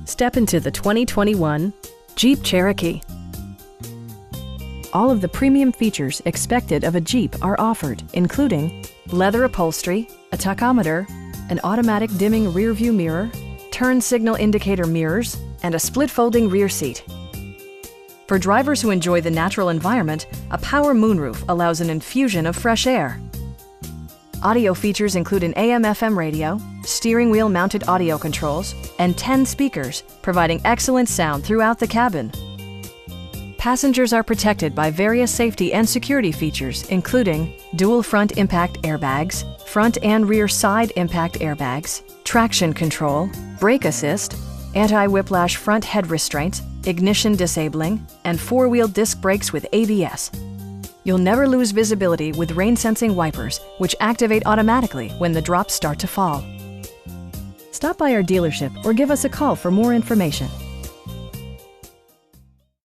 Step into the 2021 Jeep Cherokee. All of the premium features expected of a Jeep are offered, including leather upholstery, a tachometer, an automatic dimming rear-view mirror, turn signal indicator mirrors, and a split-folding rear seat. For drivers who enjoy the natural environment, a power moonroof allows an infusion of fresh air. Audio features include an AM/FM radio, steering wheel mounted audio controls, and 10 speakers, providing excellent sound throughout the cabin. Passengers are protected by various safety and security features, including dual front impact airbags, front and rear side impact airbags, traction control, brake assist, anti-whiplash front head restraints, ignition disabling, and four-wheel disc brakes with ABS. You'll never lose visibility with rain-sensing wipers, which activate automatically when the drops start to fall. Stop by our dealership or give us a call for more information.